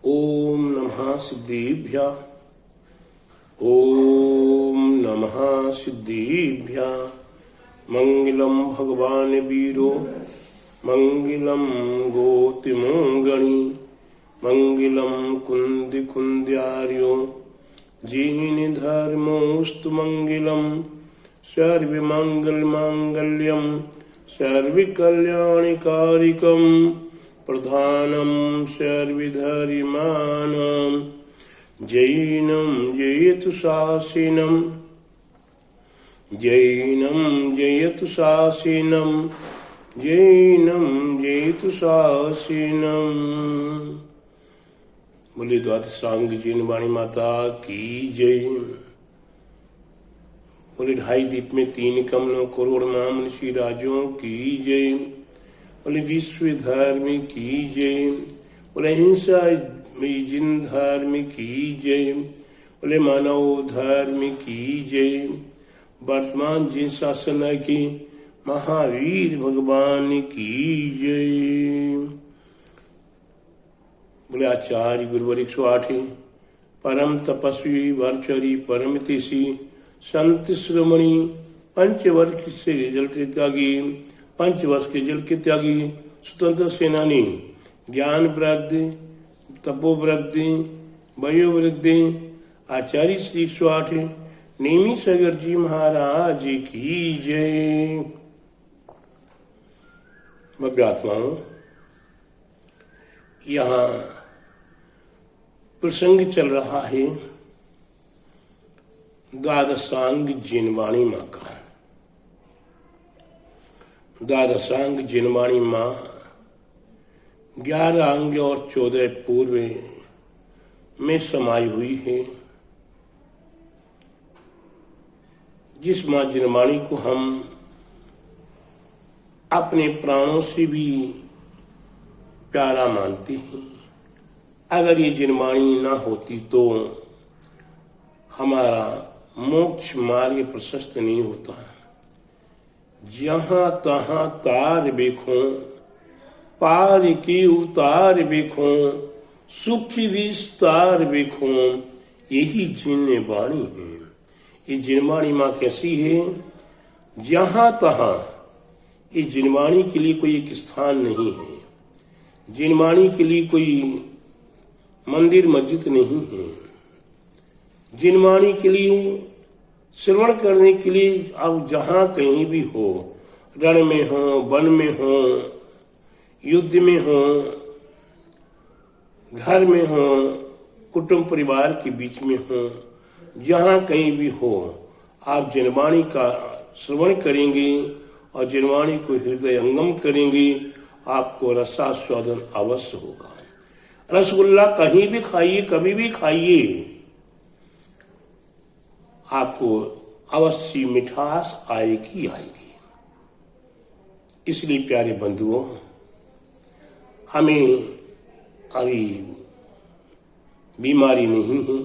ओम नमः सिद्धेभ्यः। ओम नमः सिद्धेभ्यः। मंगलम भगवान वीरो मंगलम गोतिमोगणी मंगलम कुंद कुंद्यार्यो जीन धर्मोस्तु मंगलम सर्वमंगल मांगल्यम सर्वकल्याणकारिकम प्रधानम सर्वधर्माणां जैनं जयतु शासनम जैनं जयतु शासनम जैनं जयतु शासनम। बोले द्वादशांग जिनवाणी माता की जय। बोले ढाई दीप में 3 कमलों करोड़ मनुष्य राजों की जय। बोले विश्व धर्म की जय। बोले हिंसा जिन धर्म की जय। बोले मानव धर्म की जय। वर्तमान जिन शासन की महावीर भगवान की जय। बोले आचार्य गुरुवर 108 परम तपस्वी वरचरी परम तिषि संत श्रोमणी पंचवर्ष से जल के त्यागी 5 वर्ष के जल के त्यागी स्वतंत्र सेनानी ज्ञान वृद्धि तपोवृद्धि वयोवृद्धि आचार्य श्री 108 नेमी सागर जी महाराज की जय। भव्यात्माओं, यहाँ प्रसंग चल रहा है द्वादशांग जिनवाणी माँ का। द्वादशांग जिनवाणी माँ 11 अंग और 14 पूर्व में समाई हुई है। जिस माँ जिनवाणी को हम अपने प्राणों से भी प्यारा मानते हैं, अगर ये जिनवाणी ना होती तो हमारा मोक्ष मार्ग प्रशस्त नहीं होता। जहां तहां तार देखो पार के उतार देखो सुख विस्तार देखो यही जिनवाणी है। ये जिनवाणी माँ कैसी है? जहां तहां इस जिनवाणी के लिए कोई एक स्थान नहीं है। जिनवाणी के लिए कोई मंदिर मस्जिद नहीं है। जिनवाणी के लिए श्रवण करने के लिए आप जहां कहीं भी हो, रण में हो, वन में हो, युद्ध में हो, घर में हो, कुटुंब परिवार के बीच में हो, जहां कहीं भी हो, आप जिनवाणी का श्रवण करेंगे और जिनवाणी को हृदय अंगम करेंगे, आपको रसास्वादन अवश्य होगा। रसगुल्ला कहीं भी खाइए, कभी भी खाइए, आपको अवश्य मिठास आएगी आएगी। इसलिए प्यारे बंधुओं, हमें अभी बीमारी नहीं है,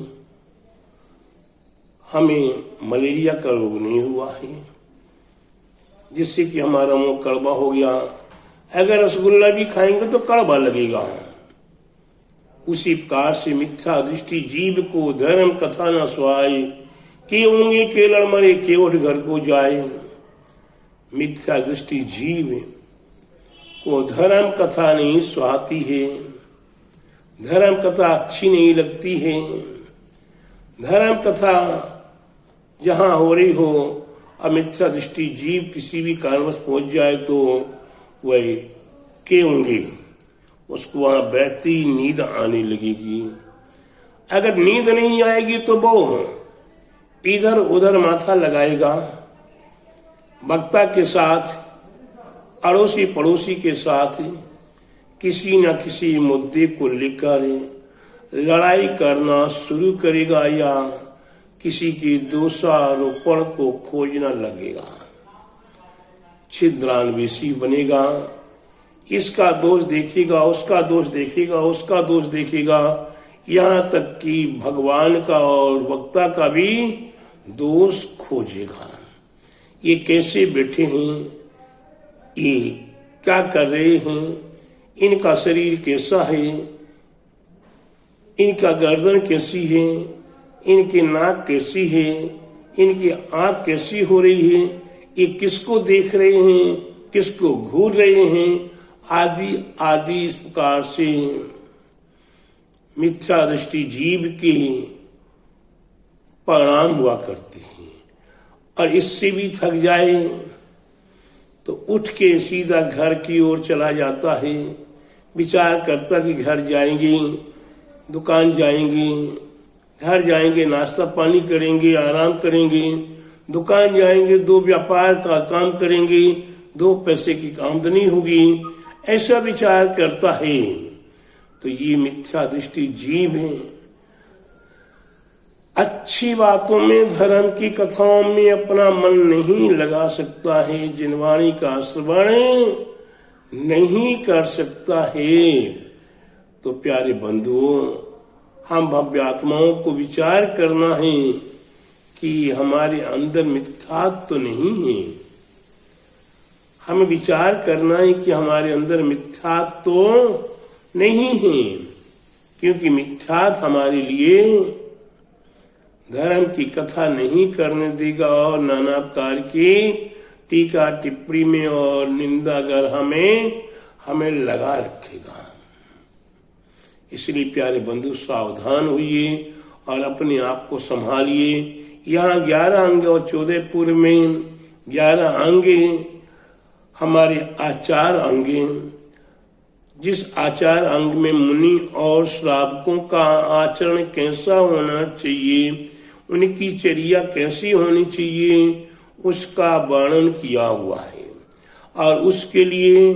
हमें मलेरिया का रोग नहीं हुआ है जिससे कि हमारा मुंह कड़वा हो गया। अगर रसगुल्ला भी खाएंगे तो कड़वा लगेगा। उसी प्रकार से मिथ्या दृष्टि जीव को धर्म कथा न सुहाए, के होंगे केलड़ मरे केवट घर को जाए। मिथ्या दृष्टि जीव को धर्म कथा नहीं सुहाती है, धर्म कथा अच्छी नहीं लगती है। धर्म कथा जहां हो रही हो, मिथ्या दृष्टि जीव किसी भी कारणवश पहुंच जाए तो वह के होंगे, उसको वहां बैठती नींद आने लगेगी। अगर नींद नहीं आएगी तो वो इधर उधर माथा लगाएगा, वक्ता के साथ, अड़ोसी पड़ोसी के साथ किसी न किसी मुद्दे को लेकर लड़ाई करना शुरू करेगा या किसी के दोषारोपण को खोजना लगेगा। छिद्रान्वेषी बनेगा, इसका दोष देखेगा, उसका दोष देखेगा, उसका दोष देखेगा, यहाँ तक कि भगवान का और वक्ता का भी दोष खोजेगा। ये कैसे बैठे हैं, ये क्या कर रहे हैं, इनका शरीर कैसा है, इनका गर्दन कैसी है, इनकी नाक कैसी है, इनकी आंख कैसी हो रही है, ये किसको देख रहे हैं, किसको घूर रहे हैं, आदि आदि इस प्रकार से मिथ्या दृष्टि जीव के परिणाम हुआ करते हैं। और इससे भी थक जाए तो उठ के सीधा घर की ओर चला जाता है, विचार करता कि घर जाएंगे, दुकान जाएंगे, घर जाएंगे, नाश्ता पानी करेंगे, आराम करेंगे, दुकान जाएंगे, 2 व्यापार का काम करेंगे, 2 पैसे की आमदनी होगी, ऐसा विचार करता है। तो ये मिथ्या दृष्टि जीव है। अच्छी बातों में, धर्म की कथाओं में अपना मन नहीं लगा सकता है, जिनवाणी का श्रवण नहीं कर सकता है। तो प्यारे बंधुओं, हम भव्य आत्माओं को विचार करना है कि हमारे अंदर मिथ्यात्व तो नहीं है। हमें विचार करना है कि हमारे अंदर मिथ्यात्व तो नहीं है, क्योंकि मिथ्यात्व हमारे लिए धर्म की कथा नहीं करने देगा और नाना प्रकार की टीका टिप्पणी में और निंदा कर हमें लगा रखेगा। इसलिए प्यारे बंधु, सावधान होइए और अपने आप को संभालिए। यहाँ 11 अंग और 14 पूर्व में 11 अंगे हमारे आचार अंगे, जिस आचार अंग में मुनि और श्रावकों का आचरण कैसा होना चाहिए, उनकी चर्या कैसी होनी चाहिए, उसका वर्णन किया हुआ है। और उसके लिए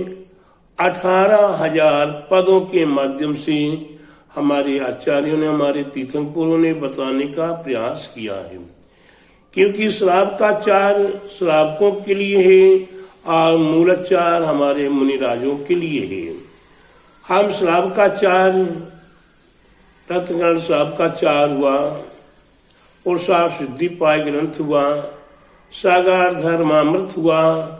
18,000 पदों के माध्यम से हमारे आचार्यों ने, हमारे तीर्थंकरों ने बताने का प्रयास किया है। क्योंकि श्रावकाचार श्रावकों के लिए है और मूलाचार हमारे मुनिराजों के लिए है। हम श्रावकाचार, रत्नगण श्रावकाचार हुआ, पुरुषार्थ सिद्धिपाय ग्रंथ हुआ, सागार धर्मामृत हुआ,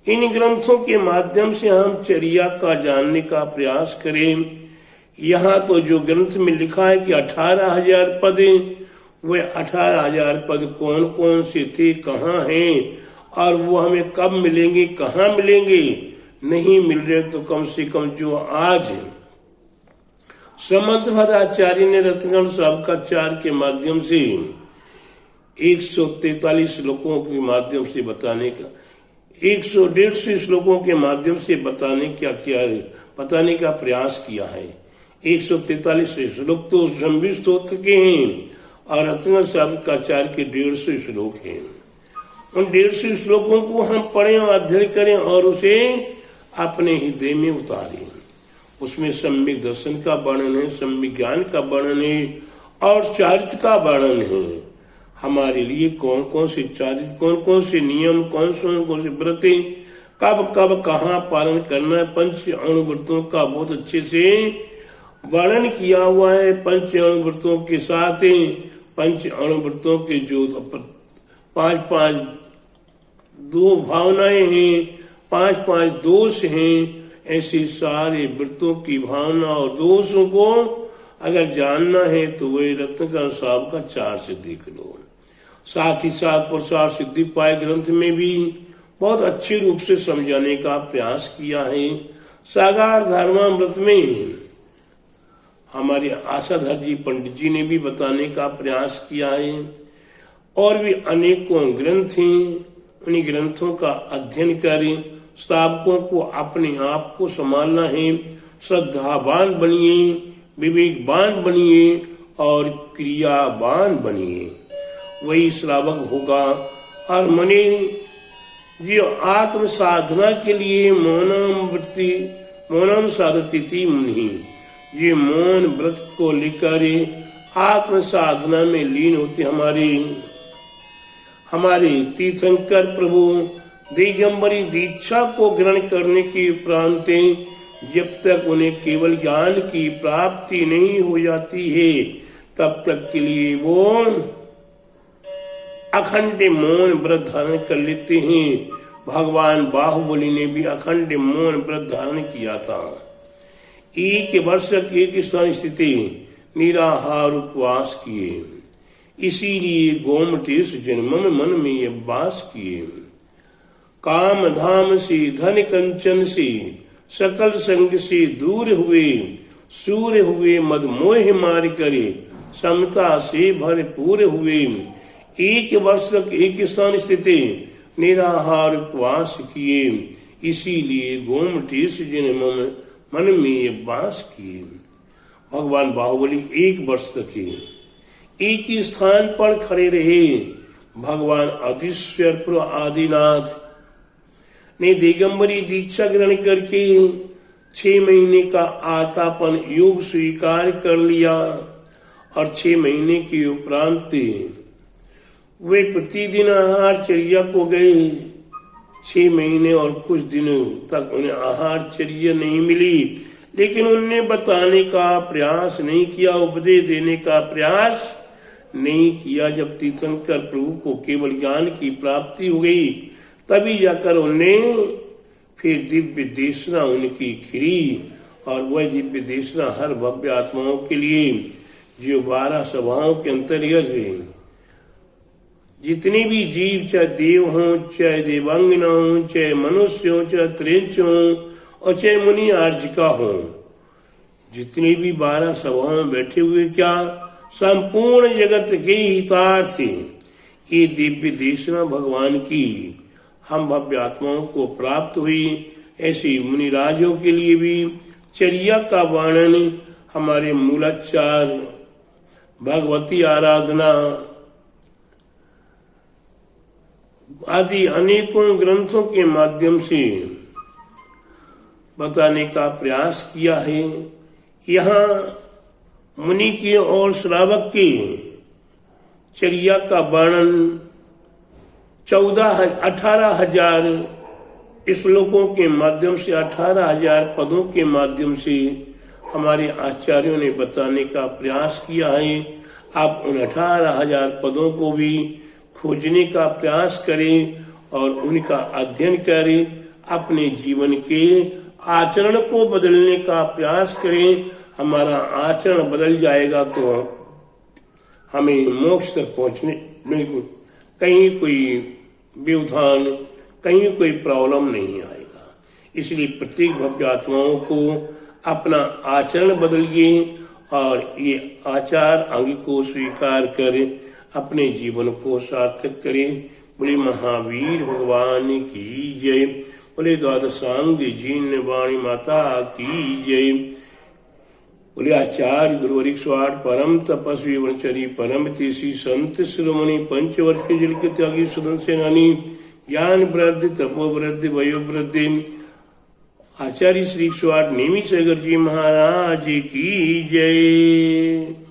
इन ग्रंथों के माध्यम से हम चर्या का जानने का प्रयास करें। यहाँ तो जो ग्रंथ में लिखा है कि 18,000 पद, वे 18,000 पद कौन कौन से थे, कहाँ हैं, और वो हमें कब मिलेंगे, कहाँ मिलेंगे, नहीं मिल रहे तो कम से कम जो आज समंतभद्राचार्य ने रत्नगण श्रावकाचार के माध्यम से 143 श्लोकों के माध्यम से बताने का, 150 श्लोकों के माध्यम से बताने का प्रयास किया है। 143 श्लोक तो शंभु स्तोत्र के हैं और रत्नगण श्रावकाचार के 150 श्लोक हैं। उन 150 श्लोकों को हम पढ़ें और अध्ययन करें और उसे अपने हृदय में उतारें। उसमें सम्यक दर्शन का वर्णन है, सम्यक ज्ञान का वर्णन है और चारित्र का वर्णन है। हमारे लिए कौन कौन से चारित्र, कौन कौन से नियम, कौन से व्रतें, कब कब कहाँ पालन करना है, पंच अणुव्रतों का बहुत अच्छे से वर्णन किया हुआ है। पंच अणुव्रतों के साथ पंच अणुव्रतों के जो 5 दो भावनाएं हैं, 5 दोष हैं, ऐसे सारे व्रतों की भावना और दोषों को अगर जानना है तो वही रत्नगण श्रावकाचार से देख लो। साथ ही साथ पुरुषार्थ सिद्धिपाय ग्रंथ में भी बहुत अच्छे रूप से समझाने का प्रयास किया है। सागार धर्मामृत में हमारे आशाधर जी पंडित जी ने भी बताने का प्रयास किया है। और भी अनेकों ग्रंथ हैं, उन्हीं ग्रंथों का अध्ययन करें। श्रावकों को अपने आप को संभालना है, श्रद्धावान बनिए, विवेकवान बनिए और क्रियावान बनिए, वही श्रावक होगा। और मने जो आत्म साधना के लिए मौनम साधती मुनि, ये मौन व्रत को लेकर आत्म साधना में लीन होते हमारे तीर्थंकर प्रभु दिगंबरी दीक्षा को ग्रहण करने के उपरांत जब तक उन्हें केवल ज्ञान की प्राप्ति नहीं हो जाती है, तब तक के लिए वो अखंड मौन व्रत धारण कर लेते हैं। भगवान बाहुबली ने भी अखंड मौन व्रत धारण किया था। एक वर्ष एक स्थान स्थिति निराहार उपवास किए, इसीलिए गोमटेश जन्म मन में ये वास किए। काम धाम से धन कंचन से सकल संग से दूर हुए, सूर्य हुए मद मोह मार करे, समता से भरपूर हुए। एक वर्ष तक एक स्थान स्थित निराहार उपवास किए, इसीलिए गोमटेश जन्म मन में ये वास किए। भगवान बाहुबली एक वर्ष तक एक ही स्थान पर खड़े रहे। भगवान अधीश्वर आदिनाथ ने दिगंबरी दीक्षा ग्रहण करके 6 महीने का आतापन योग स्वीकार कर लिया और 6 महीने के उपरांत वे प्रतिदिन आहारचर्या को गए। 6 महीने और कुछ दिनों तक उन्हें आहारचर्या नहीं मिली, लेकिन उनने बताने का प्रयास नहीं किया, उपदेश देने का प्रयास नहीं किया। जब तीर्थंकर प्रभु को केवल ज्ञान की प्राप्ति हो गई, तभी जाकर उनने फिर दिव्य देशना उनकी खिरी। और वह दिव्य देशना हर भव्य आत्माओं के लिए, जो 12 सभाओं के अंतर्गत है। जितने भी जीव, चाहे देव हों, चाहे देवांगना हों, चाहे मनुष्य हों, चाहे त्रेंच हों और चाहे मुनि आर्जिका हों, जितने भी 12 सभाओं में बैठे हुए, क्या संपूर्ण जगत के हितार्थ ये दिव्य देशना भगवान की हम भव्य आत्माओं को प्राप्त हुई। ऐसे मुनिराजों के लिए भी चर्या का वर्णन हमारे मूलाचार, भगवती आराधना आदि अनेकों ग्रंथों के माध्यम से बताने का प्रयास किया है। यहाँ मुनि के और श्रावक के चर्या का वर्णन 18,000 श्लोकों के माध्यम से, 18,000 पदों के माध्यम से हमारे आचार्यों ने बताने का प्रयास किया है। आप उन 18,000 पदों को भी खोजने का प्रयास करें और उनका अध्ययन करें, अपने जीवन के आचरण को बदलने का प्रयास करें। हमारा आचरण बदल जाएगा तो हमें मोक्ष तक पहुंचने में कहीं कोई व्यवधान, कहीं कोई प्रॉब्लम नहीं आएगा। इसलिए प्रत्येक भव्य आत्माओं को अपना आचरण बदलिए और ये आचार अंग को स्वीकार कर अपने जीवन को सार्थक करें। बोले महावीर भगवान की जय। बोले द्वादशांग जीन वाणी माता की जय। बोले आचार्य गुरुवर 108 परम तपस्वी वनचरी परम तेसी संत शिरोमणि पंचवर्ष के जल के त्यागी सुदन सेनानी ज्ञान वृद्धि तपो वृद्धि वयो वृद्धि आचार्य श्री 108 नेमी सागर जी महाराज की जय।